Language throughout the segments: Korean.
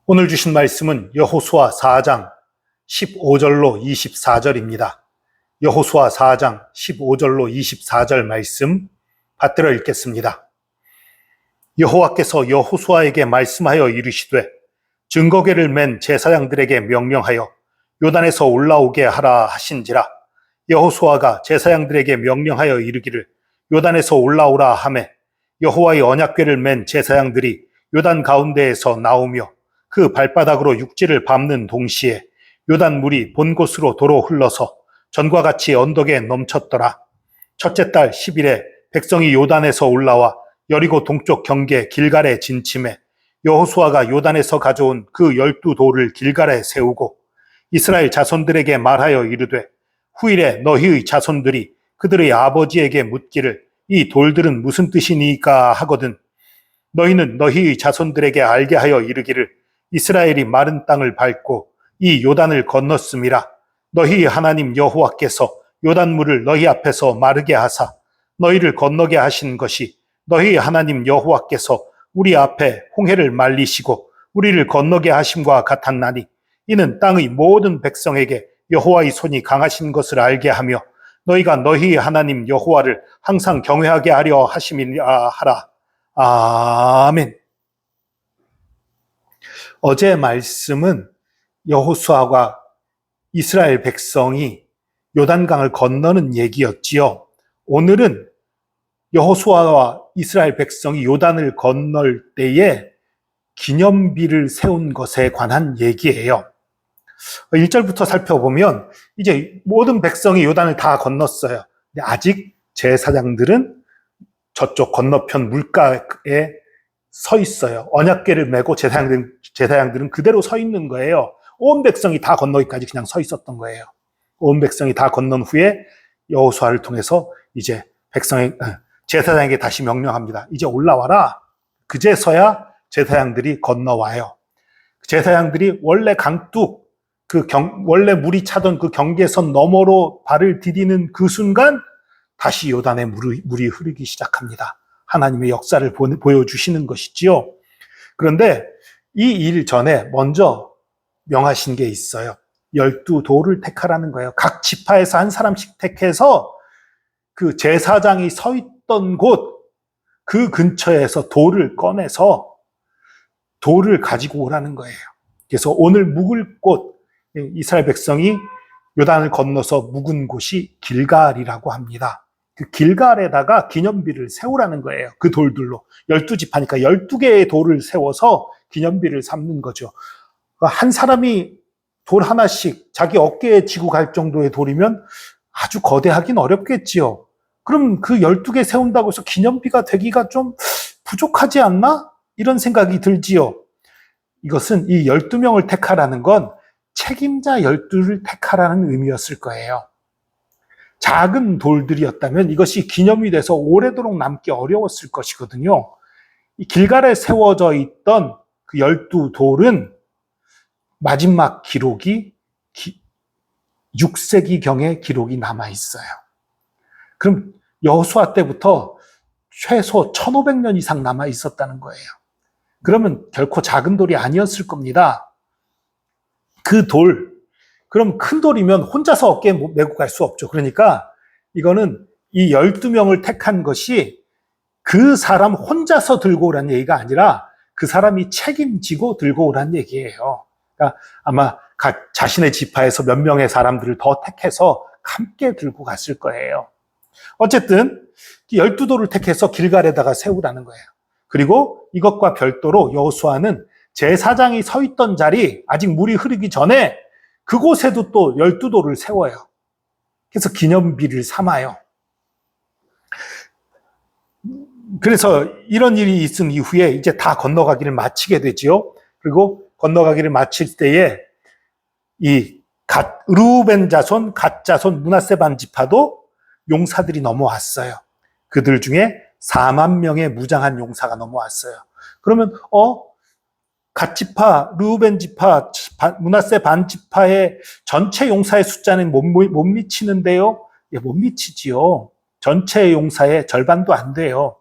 오늘 주신 말씀은 여호수아 4장 15절로 24절입니다. 여호수아 4장 15절로 24절 말씀 받들어 읽겠습니다. 여호와께서 여호수아에게 말씀하여 이르시되 증거궤를 맨 제사장들에게 명령하여 요단에서 올라오게 하라 하신지라. 여호수아가 제사장들에게 명령하여 이르기를 요단에서 올라오라 하매 여호와의 언약궤를 맨 제사장들이 요단 가운데에서 나오며 그 발바닥으로 육지를 밟는 동시에 요단 물이 본 곳으로 도로 흘러서 전과 같이 언덕에 넘쳤더라. 첫째 달 10일에 백성이 요단에서 올라와 여리고 동쪽 경계 길갈에 진침해 여호수아가 요단에서 가져온 그 12돌을 길갈에 세우고 이스라엘 자손들에게 말하여 이르되 후일에 너희의 자손들이 그들의 아버지에게 묻기를 이 돌들은 무슨 뜻이니까 하거든 너희는 너희의 자손들에게 알게 하여 이르기를 이스라엘이 마른 땅을 밟고 이 요단을 건넜음이라. 너희 하나님 여호와께서 요단물을 너희 앞에서 마르게 하사 너희를 건너게 하신 것이 너희 하나님 여호와께서 우리 앞에 홍해를 말리시고 우리를 건너게 하심과 같았나니 이는 땅의 모든 백성에게 여호와의 손이 강하신 것을 알게 하며 너희가 너희 하나님 여호와를 항상 경외하게 하려 하심이라 하라. 아멘. 어제 말씀은 여호수아가 이스라엘 백성이 요단강을 건너는 얘기였지요. 오늘은 여호수아와 이스라엘 백성이 요단을 건널 때에 기념비를 세운 것에 관한 얘기예요. 1절부터 살펴보면 이제 모든 백성이 요단을 다 건넜어요. 근데 아직 제사장들은 저쪽 건너편 물가에 서 있어요. 언약궤를 메고 제사장들은 그대로 서 있는 거예요. 온 백성이 다 건너기까지 그냥 서 있었던 거예요. 온 백성이 다 건넌 후에 여호수아를 통해서 이제 제사장에게 다시 명령합니다. 이제 올라와라. 그제서야 제사장들이 건너와요. 제사장들이 원래 강둑, 원래 물이 차던 그 경계선 너머로 발을 디디는 그 순간 다시 요단에 물이 흐르기 시작합니다. 하나님의 역사를 보여주시는 것이지요. 그런데 이 일 전에 먼저 명하신 게 있어요. 12돌을 택하라는 거예요. 각 지파에서 한 사람씩 택해서 그 제사장이 서 있던 곳 그 근처에서 돌을 꺼내서 돌을 가지고 오라는 거예요. 그래서 오늘 묵을 곳, 이스라엘 백성이 요단을 건너서 묵은 곳이 길갈이라고 합니다. 그 길갈에다가 기념비를 세우라는 거예요. 그 돌들로. 12지파니까 12개의 돌을 세워서 기념비를 삼는 거죠. 한 사람이 돌 하나씩 자기 어깨에 지고 갈 정도의 돌이면 아주 거대하긴 어렵겠지요. 그럼 그 12개 세운다고 해서 기념비가 되기가 좀 부족하지 않나? 이런 생각이 들지요. 이것은 이 12명을 택하라는 건 책임자 12를 택하라는 의미였을 거예요. 작은 돌들이었다면 이것이 기념이 돼서 오래도록 남기 어려웠을 것이거든요. 이 길갈에 세워져 있던 그 12돌은 마지막 기록이 6세기경의 기록이 남아 있어요. 그럼 여호수아 때부터 최소 1500년 이상 남아 있었다는 거예요. 그러면 결코 작은 돌이 아니었을 겁니다. 그 돌, 그럼 큰 돌이면 혼자서 어깨에 메고 갈 수 없죠. 그러니까 이거는 이 12명을 택한 것이 그 사람 혼자서 들고 오라는 얘기가 아니라 그 사람이 책임지고 들고 오라는 얘기예요. 그러니까 아마 자신의 지파에서 몇 명의 사람들을 더 택해서 함께 들고 갔을 거예요. 어쨌든 12돌을 택해서 길갈에다가 세우라는 거예요. 그리고 이것과 별도로 여호수아는 제사장이 서 있던 자리, 아직 물이 흐르기 전에 그곳에도 또 12돌을 세워요. 그래서 기념비를 삼아요. 그래서 이런 일이 있은 이후에 이제 다 건너가기를 마치게 되지요. 그리고 건너가기를 마칠 때에 이 르우벤 자손, 갓 자손, 므낫세 반 지파도 용사들이 넘어왔어요. 그들 중에 4만 명의 무장한 용사가 넘어왔어요. 그러면 갓 지파, 르우벤 지파, 므낫세 반 지파의 전체 용사의 숫자는 못 미치는데요. 예, 못 미치지요. 전체 용사의 절반도 안 돼요.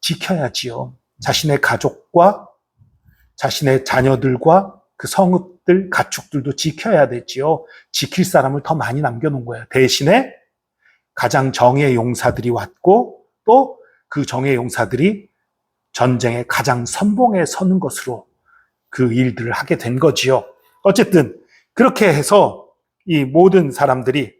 지켜야지요. 자신의 가족과 자신의 자녀들과 그 성읍들, 가축들도 지켜야 되지요. 지킬 사람을 더 많이 남겨놓은 거예요. 대신에 가장 정예 용사들이 왔고 또 그 정예 용사들이 전쟁에 가장 선봉에 서는 것으로 그 일들을 하게 된 거지요. 어쨌든 그렇게 해서 이 모든 사람들이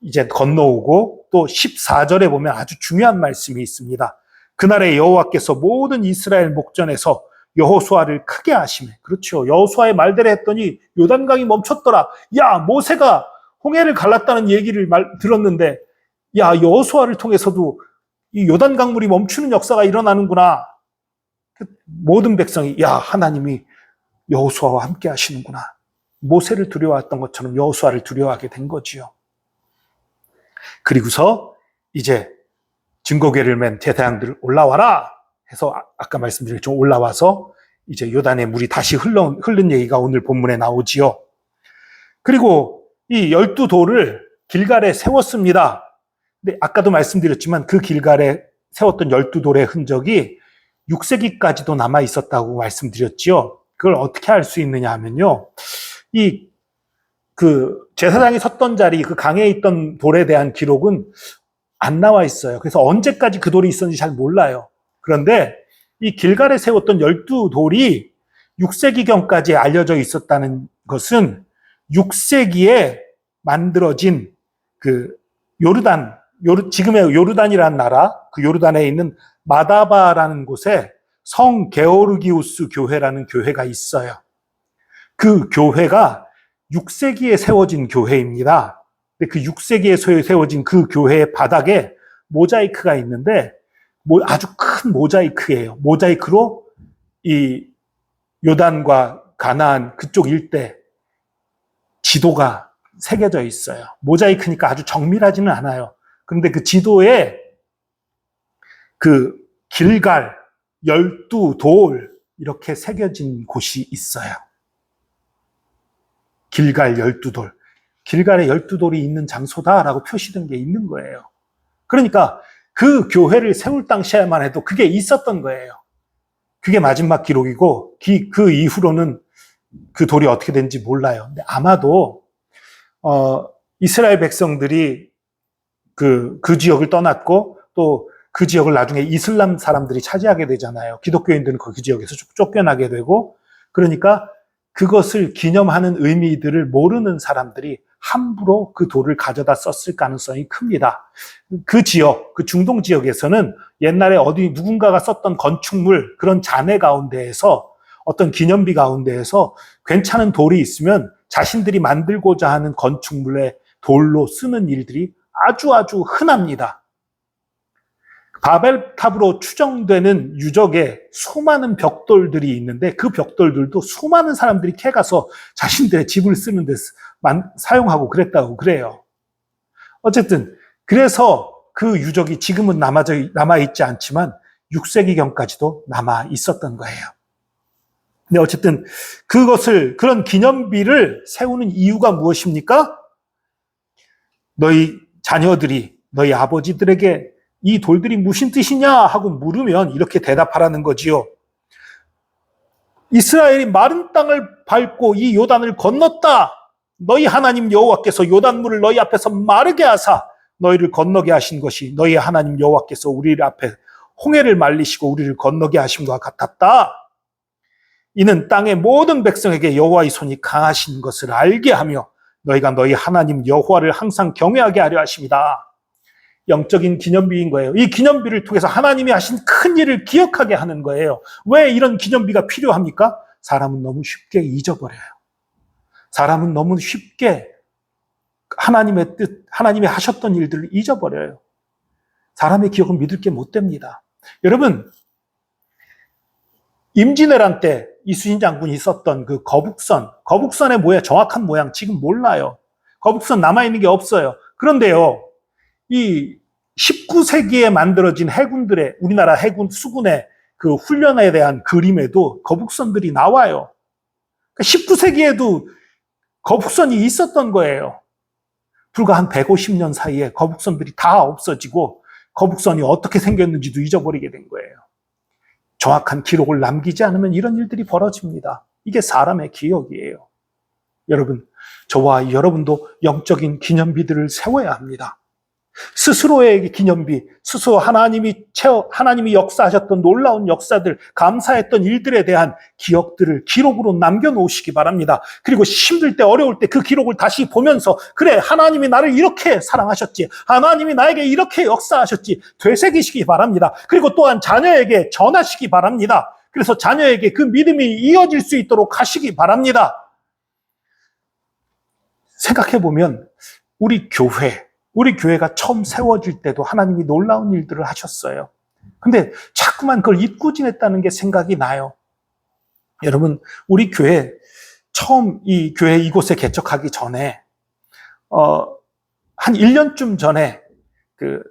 이제 건너오고 또 14절에 보면 아주 중요한 말씀이 있습니다. 그날에 여호와께서 모든 이스라엘 목전에서 여호수아를 크게 하시매. 그렇죠. 여호수아의 말대로 했더니 요단강이 멈췄더라. 야, 모세가 홍해를 갈랐다는 얘기를 들었는데 야, 여호수아를 통해서도 이 요단강물이 멈추는 역사가 일어나는구나. 모든 백성이 야, 하나님이 여호수아와 함께 하시는구나. 모세를 두려워했던 것처럼 여호수아를 두려워하게 된 거지요. 그리고서 이제 증거궤를 맨 제사장들 올라와라 해서 아까 말씀드린 좀 올라와서 이제 요단의 물이 다시 흐른 얘기가 오늘 본문에 나오지요. 그리고 이 12돌을 길갈에 세웠습니다. 근데 아까도 말씀드렸지만 그 길갈에 세웠던 12돌의 흔적이 6세기까지도 남아 있었다고 말씀드렸지요. 그걸 어떻게 알 수 있느냐 하면요. 그 제사장이 섰던 자리, 그 강에 있던 돌에 대한 기록은 안 나와 있어요. 그래서 언제까지 그 돌이 있었는지 잘 몰라요. 그런데 이 길갈에 세웠던 12돌이 6세기경까지 알려져 있었다는 것은 6세기에 만들어진 그 지금의 요르단이라는 나라, 그 요르단에 있는 마다바라는 곳에 성 게오르기우스 교회라는 교회가 있어요. 그 교회가 6세기에 세워진 교회입니다. 근데 그 6세기에 세워진 그 교회의 바닥에 모자이크가 있는데 아주 큰 모자이크예요. 모자이크로 이 요단과 가나안 그쪽 일대 지도가 새겨져 있어요. 모자이크니까 아주 정밀하지는 않아요. 그런데 그 지도에 그 길갈 12돌 이렇게 새겨진 곳이 있어요. 길갈 12돌. 길갈에 12돌이 있는 장소다라고 표시된 게 있는 거예요. 그러니까 그 교회를 세울 당시에만 해도 그게 있었던 거예요. 그게 마지막 기록이고 그 이후로는 그 돌이 어떻게 된지 몰라요. 근데 아마도 이스라엘 백성들이 그 지역을 떠났고 또 그 지역을 나중에 이슬람 사람들이 차지하게 되잖아요. 기독교인들은 그 지역에서 쫓겨나게 되고 그러니까 그것을 기념하는 의미들을 모르는 사람들이 함부로 그 돌을 가져다 썼을 가능성이 큽니다. 그 지역, 그 중동 지역에서는 옛날에 어디 누군가가 썼던 건축물, 그런 잔해 가운데에서 어떤 기념비 가운데에서 괜찮은 돌이 있으면 자신들이 만들고자 하는 건축물의 돌로 쓰는 일들이 아주 흔합니다. 바벨탑으로 추정되는 유적에 수많은 벽돌들이 있는데 그 벽돌들도 수많은 사람들이 캐가서 자신들의 집을 쓰는 데 사용하고 그랬다고 그래요. 어쨌든 그래서 그 유적이 지금은 남아있지 않지만 6세기경까지도 남아 있었던 거예요. 근데 어쨌든 그런 기념비를 세우는 이유가 무엇입니까? 너희 자녀들이 너희 아버지들에게 이 돌들이 무슨 뜻이냐 하고 물으면 이렇게 대답하라는 거지요. 이스라엘이 마른 땅을 밟고 이 요단을 건넜다. 너희 하나님 여호와께서 요단물을 너희 앞에서 마르게 하사 너희를 건너게 하신 것이 너희 하나님 여호와께서 우리 앞에 홍해를 말리시고 우리를 건너게 하심과 같았다. 이는 땅의 모든 백성에게 여호와의 손이 강하신 것을 알게 하며 너희가 너희 하나님 여호와를 항상 경외하게 하려 하십니다. 영적인 기념비인 거예요. 이 기념비를 통해서 하나님이 하신 큰 일을 기억하게 하는 거예요. 왜 이런 기념비가 필요합니까? 사람은 너무 쉽게 잊어버려요. 사람은 너무 쉽게 하나님의 뜻, 하나님이 하셨던 일들을 잊어버려요. 사람의 기억은 믿을 게 못 됩니다. 여러분, 임진왜란 때 이순신 장군이 썼던 그 거북선의 정확한 모양 지금 몰라요. 거북선 남아있는 게 없어요. 그런데요, 이 19세기에 만들어진 해군들의, 우리나라 해군 수군의 그 훈련에 대한 그림에도 거북선들이 나와요. 19세기에도 거북선이 있었던 거예요. 불과 한 150년 사이에 거북선들이 다 없어지고 거북선이 어떻게 생겼는지도 잊어버리게 된 거예요. 정확한 기록을 남기지 않으면 이런 일들이 벌어집니다. 이게 사람의 기억이에요. 여러분, 저와 여러분도 영적인 기념비들을 세워야 합니다. 스스로의 기념비, 스스로 하나님이 역사하셨던 놀라운 역사들, 감사했던 일들에 대한 기억들을 기록으로 남겨놓으시기 바랍니다. 그리고 힘들 때, 어려울 때 그 기록을 다시 보면서, 그래, 하나님이 나를 이렇게 사랑하셨지, 하나님이 나에게 이렇게 역사하셨지, 되새기시기 바랍니다. 그리고 또한 자녀에게 전하시기 바랍니다. 그래서 자녀에게 그 믿음이 이어질 수 있도록 하시기 바랍니다. 생각해보면 우리 교회가 처음 세워질 때도 하나님이 놀라운 일들을 하셨어요. 근데 자꾸만 그걸 잊고 지냈다는 게 생각이 나요. 여러분, 우리 교회 처음 이 교회 이곳에 개척하기 전에 한 1년쯤 전에 그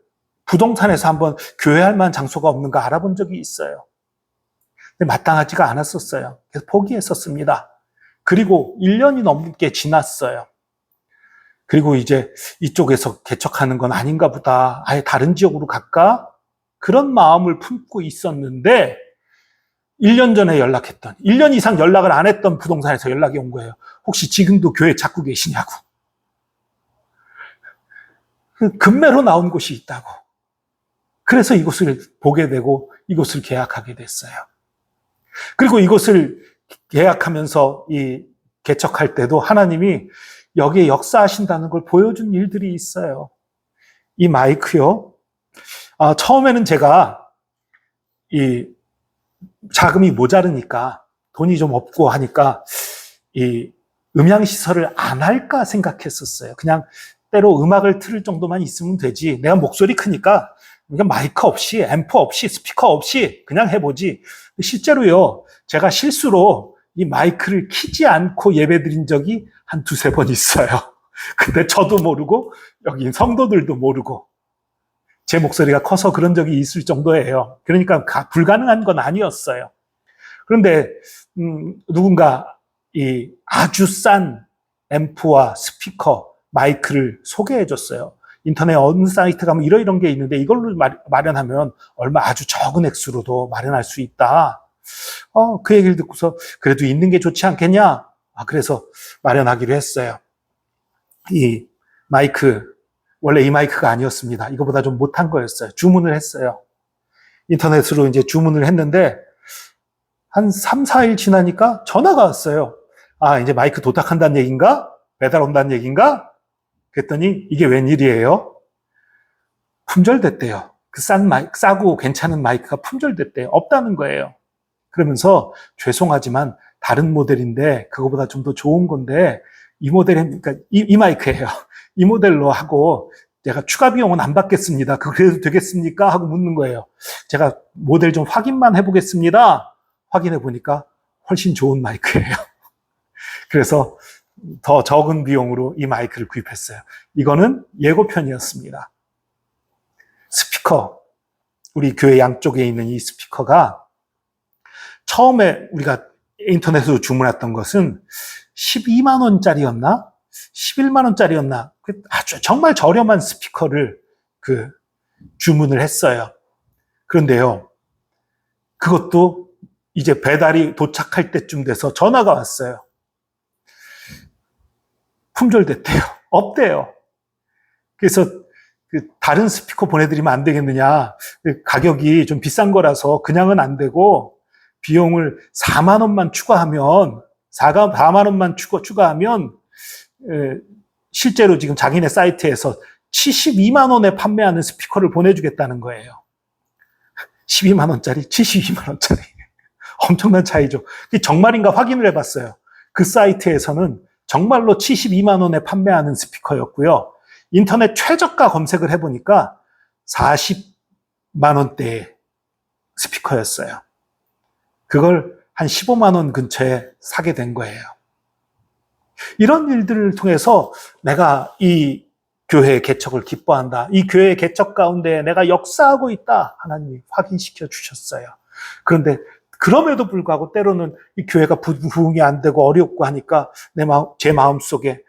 부동산에서 한번 교회할 만한 장소가 없는가 알아본 적이 있어요. 근데 마땅하지가 않았었어요. 그래서 포기했었습니다. 그리고 1년이 넘게 지났어요. 그리고 이제 이쪽에서 개척하는 건 아닌가 보다. 아예 다른 지역으로 갈까? 그런 마음을 품고 있었는데 1년 전에 1년 이상 연락을 안 했던 부동산에서 연락이 온 거예요. 혹시 지금도 교회 찾고 계시냐고. 금매로 나온 곳이 있다고. 그래서 이곳을 보게 되고 이곳을 계약하게 됐어요. 그리고 이곳을 계약하면서 개척할 때도 하나님이 여기에 역사하신다는 걸 보여준 일들이 있어요. 이 마이크요. 처음에는 제가 이 자금이 모자르니까 돈이 좀 없고 하니까 이 음향시설을 안 할까 생각했었어요. 그냥 때로 음악을 틀을 정도만 있으면 되지. 내가 목소리 크니까 그냥 마이크 없이, 앰프 없이, 스피커 없이 그냥 해보지. 실제로요, 제가 실수로 이 마이크를 키지 않고 예배드린 적이 한 2-3번 있어요. 근데 저도 모르고 여기 성도들도 모르고 제 목소리가 커서 그런 적이 있을 정도예요. 그러니까 불가능한 건 아니었어요. 그런데 누군가 이 아주 싼 앰프와 스피커, 마이크를 소개해 줬어요. 인터넷 어느 사이트 가면 이런 게 있는데 이걸로 마련하면 아주 적은 액수로도 마련할 수 있다. 그 얘기를 듣고서 그래도 있는 게 좋지 않겠냐? 그래서 마련하기로 했어요. 이 마이크, 원래 이 마이크가 아니었습니다. 이거보다 좀 못한 거였어요. 주문을 했어요. 인터넷으로 이제 주문을 했는데 한 3-4일 지나니까 전화가 왔어요. 이제 마이크 도착한다는 얘기인가? 배달 온다는 얘기인가? 그랬더니 이게 웬일이에요? 품절됐대요. 싸고 괜찮은 마이크가 품절됐대요. 없다는 거예요. 그러면서 죄송하지만 다른 모델인데 그거보다 좀 더 좋은 건데 이 그러니까 이 마이크예요. 이 모델로 하고 제가 추가 비용은 안 받겠습니다. 그래도 되겠습니까? 하고 묻는 거예요. 제가 모델 좀 확인만 해보겠습니다. 확인해 보니까 훨씬 좋은 마이크예요. 그래서 더 적은 비용으로 이 마이크를 구입했어요. 이거는 예고편이었습니다. 스피커, 우리 교회 양쪽에 있는 이 스피커가 처음에 우리가 인터넷으로 주문했던 것은 12만 원짜리였나? 11만 원짜리였나? 아주 정말 저렴한 스피커를 주문을 했어요. 그런데요, 그것도 이제 배달이 도착할 때쯤 돼서 전화가 왔어요. 품절됐대요. 없대요. 그래서 다른 스피커 보내드리면 안 되겠느냐. 가격이 좀 비싼 거라서 그냥은 안 되고 비용을 4만 원만 추가하면 4만 원만 추가하면 실제로 지금 자기네 사이트에서 72만 원에 판매하는 스피커를 보내주겠다는 거예요. 12만 원짜리, 72만 원짜리. 엄청난 차이죠. 그게 정말인가 확인을 해봤어요. 그 사이트에서는 정말로 72만 원에 판매하는 스피커였고요. 인터넷 최저가 검색을 해보니까 40만 원대의 스피커였어요. 그걸 한 15만 원 근처에 사게 된 거예요. 이런 일들을 통해서 내가 이 교회의 개척을 기뻐한다. 이 교회의 개척 가운데 내가 역사하고 있다. 하나님이 확인시켜 주셨어요. 그런데 그럼에도 불구하고 때로는 이 교회가 부흥이 안 되고 어렵고 하니까 제 마음 속에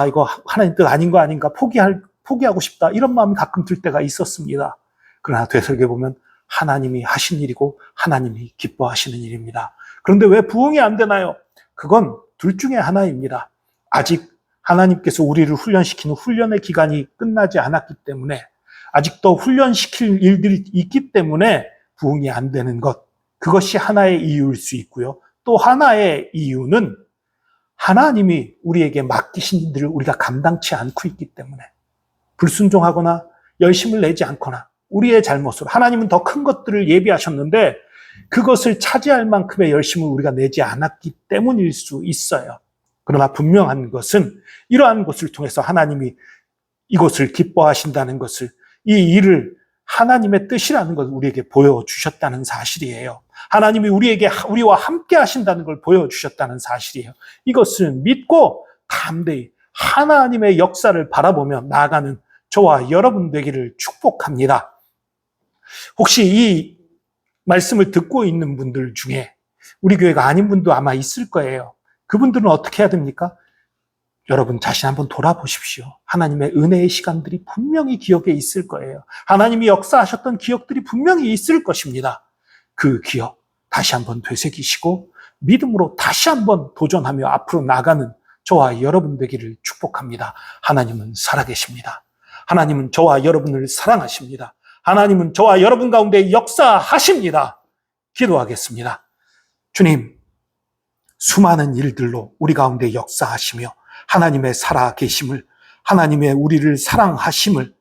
이거 하나님 뜻 아닌 거 아닌가 포기하고 싶다. 이런 마음이 가끔 들 때가 있었습니다. 그러나 되새겨 보면 하나님이 하신 일이고 하나님이 기뻐하시는 일입니다. 그런데 왜 부흥이 안 되나요? 그건 둘 중에 하나입니다. 아직 하나님께서 우리를 훈련시키는 훈련의 기간이 끝나지 않았기 때문에, 아직도 훈련시킬 일들이 있기 때문에 부흥이 안 되는 것, 그것이 하나의 이유일 수 있고요. 또 하나의 이유는 하나님이 우리에게 맡기신 일들을 우리가 감당치 않고 있기 때문에, 불순종하거나 열심을 내지 않거나 우리의 잘못으로, 하나님은 더 큰 것들을 예비하셨는데 그것을 차지할 만큼의 열심을 우리가 내지 않았기 때문일 수 있어요. 그러나 분명한 것은 이러한 것을 통해서 하나님이 이것을 기뻐하신다는 것을, 이 일을 하나님의 뜻이라는 것을 우리에게 보여주셨다는 사실이에요. 하나님이 우리와 함께 하신다는 걸 보여주셨다는 사실이에요. 이것을 믿고 담대히 하나님의 역사를 바라보며 나아가는 저와 여러분 되기를 축복합니다. 혹시 이 말씀을 듣고 있는 분들 중에 우리 교회가 아닌 분도 아마 있을 거예요. 그분들은 어떻게 해야 됩니까? 여러분 자신 한번 돌아보십시오. 하나님의 은혜의 시간들이 분명히 기억에 있을 거예요. 하나님이 역사하셨던 기억들이 분명히 있을 것입니다. 그 기억 다시 한번 되새기시고 믿음으로 다시 한번 도전하며 앞으로 나가는 저와 여러분 되기를 축복합니다. 하나님은 살아계십니다. 하나님은 저와 여러분을 사랑하십니다. 하나님은 저와 여러분 가운데 역사하십니다. 기도하겠습니다. 주님, 수많은 일들로 우리 가운데 역사하시며 하나님의 살아계심을, 하나님의 우리를 사랑하심을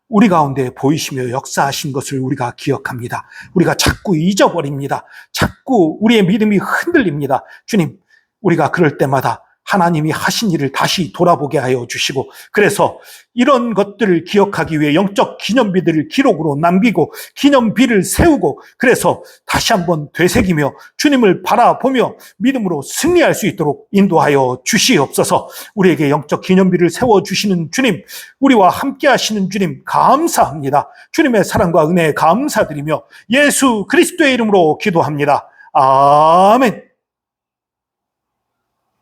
우리 가운데 보이시며 역사하신 것을 우리가 기억합니다. 우리가 자꾸 잊어버립니다. 자꾸 우리의 믿음이 흔들립니다. 주님, 우리가 그럴 때마다 하나님이 하신 일을 다시 돌아보게 하여 주시고, 그래서 이런 것들을 기억하기 위해 영적 기념비들을 기록으로 남기고 기념비를 세우고, 그래서 다시 한번 되새기며 주님을 바라보며 믿음으로 승리할 수 있도록 인도하여 주시옵소서. 우리에게 영적 기념비를 세워주시는 주님, 우리와 함께 하시는 주님 감사합니다. 주님의 사랑과 은혜에 감사드리며 예수 그리스도의 이름으로 기도합니다. 아멘.